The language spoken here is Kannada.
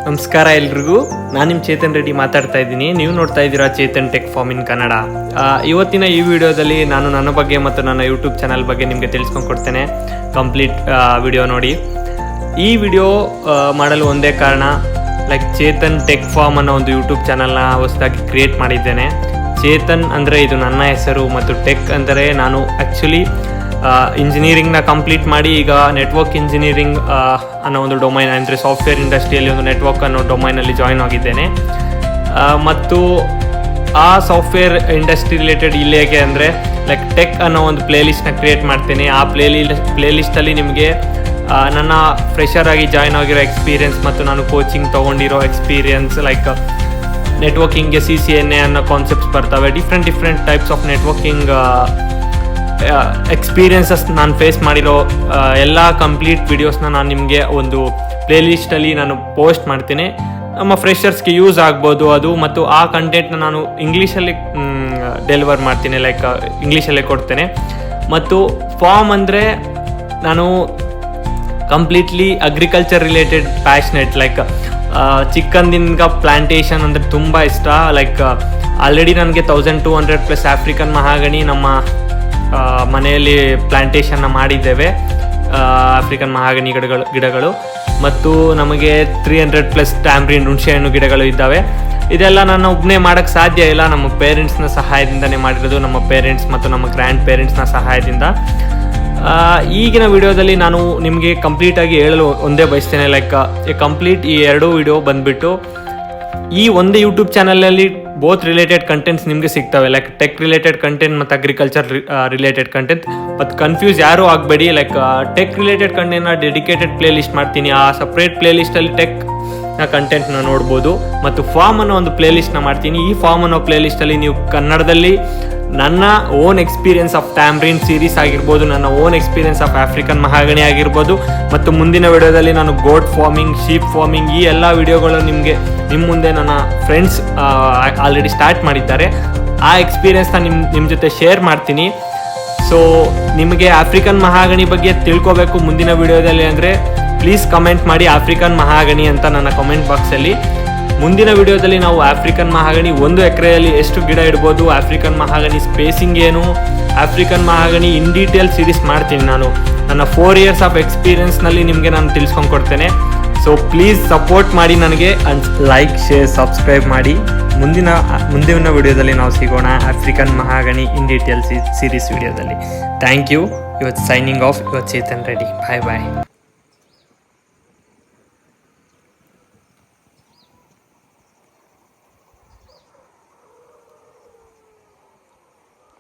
ನಮಸ್ಕಾರ ಎಲ್ರಿಗೂ. ನಾನು ನಿಮ್ಮ ಚೇತನ್ ರೆಡ್ಡಿ ಮಾತಾಡ್ತಾ ಇದ್ದೀನಿ. ನೀವು ನೋಡ್ತಾ ಇದ್ದೀರಾ Chetan tech form in Kannada. ಇವತ್ತಿನ ಈ ವಿಡಿಯೋದಲ್ಲಿ ನಾನು ನನ್ನ ಬಗ್ಗೆ ಮತ್ತು ನನ್ನ ಯೂಟ್ಯೂಬ್ ಚಾನಲ್ ಬಗ್ಗೆ ನಿಮಗೆ ತಿಳಿಸ್ಕೊಂಡು ಕೊಡ್ತೇನೆ. ಕಂಪ್ಲೀಟ್ ವಿಡಿಯೋ ನೋಡಿ. ಈ ವಿಡಿಯೋ ಮಾಡಲು ಒಂದೇ ಕಾರಣ, ಚೇತನ್ ಟೆಕ್ ಫಾರ್ಮ್ ಅನ್ನೋ ಒಂದು ಯೂಟ್ಯೂಬ್ ಚಾನಲ್ನ ಹೊಸದಾಗಿ ಕ್ರಿಯೇಟ್ ಮಾಡಿದ್ದೇನೆ. ಚೇತನ್ ಅಂದರೆ ಇದು ನನ್ನ ಹೆಸರು ಮತ್ತು ಟೆಕ್ ಅಂದರೆ ನಾನು ಆ್ಯಕ್ಚುಲಿ ಇಂಜಿನಿಯರಿಂಗ್ನ ಕಂಪ್ಲೀಟ್ ಮಾಡಿ ಈಗ ನೆಟ್ವರ್ಕ್ ಇಂಜಿನಿಯರಿಂಗ್ ಅನ್ನೋ ಒಂದು ಡೊಮೈನ್ ಅಂದರೆ ಸಾಫ್ಟ್ವೇರ್ ಇಂಡಸ್ಟ್ರಿಯಲ್ಲಿ ಒಂದು ನೆಟ್ವರ್ಕ್ ಅನ್ನೋ ಡೊಮೈನಲ್ಲಿ ಜಾಯ್ನ್ ಆಗಿದ್ದೇನೆ. ಮತ್ತು ಆ ಸಾಫ್ಟ್ವೇರ್ ಇಂಡಸ್ಟ್ರಿ ರಿಲೇಟೆಡ್ ಇಲ್ಲೇಗೆ ಅಂದರೆ ಟೆಕ್ ಅನ್ನೋ ಒಂದು ಪ್ಲೇಲಿಸ್ಟ್ನ ಕ್ರಿಯೇಟ್ ಮಾಡ್ತೇನೆ. ಆ ಪ್ಲೇಲಿಸ್ಟಲ್ಲಿ ನಿಮಗೆ ನನ್ನ ಫ್ರೆಷರ್ ಆಗಿ ಜಾಯ್ನ್ ಆಗಿರೋ ಎಕ್ಸ್ಪೀರಿಯನ್ಸ್ ಮತ್ತು ನಾನು ಕೋಚಿಂಗ್ ತೊಗೊಂಡಿರೋ ಎಕ್ಸ್ಪೀರಿಯನ್ಸ್ ನೆಟ್ವರ್ಕಿಂಗ್ಗೆ CCNA ಅನ್ನೋ ಕಾನ್ಸೆಪ್ಟ್ಸ್ ಬರ್ತವೆ. Different types of networking experiences ನಾನು ಫೇಸ್ ಮಾಡಿರೋ ಎಲ್ಲ ಕಂಪ್ಲೀಟ್ ವಿಡಿಯೋಸ್ನ ನಾನು ನಿಮಗೆ ಒಂದು ಪ್ಲೇಲಿಸ್ಟಲ್ಲಿ ನಾನು ಪೋಸ್ಟ್ ಮಾಡ್ತೀನಿ. ನಮ್ಮ ಫ್ರೆಷರ್ಸ್ಗೆ ಯೂಸ್ ಆಗ್ಬೋದು ಅದು. ಮತ್ತು ಆ ಕಂಟೆಂಟ್ನ ನಾನು ಇಂಗ್ಲೀಷಲ್ಲಿ ಡೆಲಿವರ್ ಮಾಡ್ತೀನಿ, ಇಂಗ್ಲೀಷಲ್ಲೇ ಕೊಡ್ತೇನೆ. ಮತ್ತು ಫಾರ್ಮ್ ಅಂದರೆ ನಾನು ಕಂಪ್ಲೀಟ್ಲಿ ಅಗ್ರಿಕಲ್ಚರ್ ರಿಲೇಟೆಡ್ ಪ್ಯಾಷನೆಟ್. ಚಿಕ್ಕಂದಿನ ಪ್ಲಾಂಟೇಶನ್ ಅಂದರೆ ತುಂಬ ಇಷ್ಟ. ಆಲ್ರೆಡಿ ನನಗೆ 1200+ ಆಫ್ರಿಕನ್ ಮಹಾಗಣಿ ನಮ್ಮ ಮನೆಯಲ್ಲಿ ಪ್ಲಾಂಟೇಶನ್ನ ಮಾಡಿದ್ದೇವೆ. ಆಫ್ರಿಕನ್ ಮಹಾಗಣಿ ಗಿಡಗಳು ಮತ್ತು ನಮಗೆ 300+ ಟ್ಯಾಮ್ರಿನ್ ಹುಣಸೆಹಣ್ಣು ಗಿಡಗಳು ಇದ್ದಾವೆ. ಇದೆಲ್ಲ ನಾನು ಒಬ್ಬನೇ ಮಾಡೋಕ್ಕೆ ಸಾಧ್ಯ ಇಲ್ಲ, ನಮ್ಮ ಪೇರೆಂಟ್ಸ್ನ ಸಹಾಯದಿಂದನೇ ಮಾಡಿರೋದು. ನಮ್ಮ ಪೇರೆಂಟ್ಸ್ ಮತ್ತು ನಮ್ಮ ಗ್ರ್ಯಾಂಡ್ ಪೇರೆಂಟ್ಸ್ನ ಸಹಾಯದಿಂದ. ಈಗಿನ ವಿಡಿಯೋದಲ್ಲಿ ನಾನು ನಿಮಗೆ ಕಂಪ್ಲೀಟಾಗಿ ಹೇಳಲು ಒಂದೇ ಬಯಸ್ತೇನೆ. ಕಂಪ್ಲೀಟ್ ಈ 2 ವಿಡಿಯೋ ಬಂದುಬಿಟ್ಟು ಈ ಒಂದೇ ಯೂಟ್ಯೂಬ್ ಚಾನಲಲ್ಲಿ ಬೋತ್ ರಿಲೇಟೆಡ್ ಕಂಟೆಂಟ್ಸ್ ನಿಮಗೆ ಸಿಗ್ತವೆ. ಟೆಕ್ ರಿಲೇಟೆಡ್ ಕಂಟೆಂಟ್ ಮತ್ತು ಅಗ್ರಿಕಲ್ಚರ್ ರಿಲೇಟೆಡ್ ಕಂಟೆಂಟ್. ಮತ್ತು ಕನ್ಫ್ಯೂಸ್ ಯಾರೂ ಆಗಬೇಡಿ. ಟೆಕ್ ರಿಲೇಟೆಡ್ ಕಂಟೆಂಟ್ನ ಡೆಡಿಕೇಟೆಡ್ ಪ್ಲೇ ಲಿಸ್ಟ್ ಮಾಡ್ತೀನಿ. ಆ ಸಪ್ರೇಟ್ ಪ್ಲೇ ಲಿಸ್ಟಲ್ಲಿ ಟೆಕ್ನ ಕಂಟೆಂಟ್ನ ನೋಡ್ಬೋದು. ಮತ್ತು ಫಾರ್ಮ್ ಅನ್ನೋ ಒಂದು ಪ್ಲೇ ಲಿಸ್ಟ್ನ ಮಾಡ್ತೀನಿ. ಈ ಫಾರ್ಮ್ ಅನ್ನೋ ಪ್ಲೇ ಲಿಸ್ಟಲ್ಲಿ ನೀವು ಕನ್ನಡದಲ್ಲಿ ನನ್ನ own experience of tamarind series ಆಗಿರ್ಬೋದು, ನನ್ನ ಓನ್ ಎಕ್ಸ್ಪೀರಿಯನ್ಸ್ ಆಫ್ ಆಫ್ರಿಕನ್ ಮಹಾಗಣಿ ಆಗಿರ್ಬೋದು, ಮತ್ತು ಮುಂದಿನ ವಿಡಿಯೋದಲ್ಲಿ ನಾನು ಗೋಟ್ ಫಾರ್ಮಿಂಗ್, ಶೀಪ್ ಫಾರ್ಮಿಂಗ್, ಈ ಎಲ್ಲ ವಿಡಿಯೋಗಳು ನಿಮ್ಮ ಮುಂದೆ ನನ್ನ ಫ್ರೆಂಡ್ಸ್ ಆಲ್ರೆಡಿ ಸ್ಟಾರ್ಟ್ ಮಾಡಿದ್ದಾರೆ. ಆ ಎಕ್ಸ್ಪೀರಿಯನ್ಸ್ನ ನಿಮ್ಮ ಜೊತೆ ಶೇರ್ ಮಾಡ್ತೀನಿ. ಸೊ ನಿಮಗೆ ಆಫ್ರಿಕನ್ ಮಹಾಗಣಿ ಬಗ್ಗೆ ತಿಳ್ಕೋಬೇಕು ಮುಂದಿನ ವಿಡಿಯೋದಲ್ಲಿ ಅಂದರೆ ಪ್ಲೀಸ್ ಕಮೆಂಟ್ ಮಾಡಿ ಆಫ್ರಿಕನ್ ಮಹಾಗಣಿ ಅಂತ ನನ್ನ ಕಮೆಂಟ್ ಬಾಕ್ಸಲ್ಲಿ. ಮುಂದಿನ ವಿಡಿಯೋದಲ್ಲಿ ನಾವು ಆಫ್ರಿಕನ್ ಮಹಾಗಣಿ 1 ಎಕರೆಯಲ್ಲಿ ಎಷ್ಟು ಗಿಡ ಇಡ್ಬೋದು, ಆಫ್ರಿಕನ್ ಮಹಾಗಣಿ ಸ್ಪೇಸಿಂಗ್ ಏನು, African mahogany in detail series ಮಾಡ್ತೀನಿ. ನಾನು ನನ್ನ 4 years ಆಫ್ ಎಕ್ಸ್ಪೀರಿಯನ್ಸ್ನಲ್ಲಿ ನಿಮಗೆ ನಾನು ತಿಳಿಸ್ಕೊಂಡು ಕೊಡ್ತೇನೆ. ಸೊ ಪ್ಲೀಸ್ ಸಪೋರ್ಟ್ ಮಾಡಿ ನನಗೆ. ಲೈಕ್, ಶೇರ್, ಸಬ್ಸ್ಕ್ರೈಬ್ ಮಾಡಿ. ಮುಂದಿನ ವಿಡಿಯೋದಲ್ಲಿ ನಾವು ಸಿಗೋಣ African mahogany in detail series ವಿಡಿಯೋದಲ್ಲಿ. Thank you. ಇವತ್ತು ಸೈನಿಂಗ್ ಆಫ್. ಇವತ್ತು ಚೇತನ್ ರೆಡ್ಡಿ. ಬಾಯ್.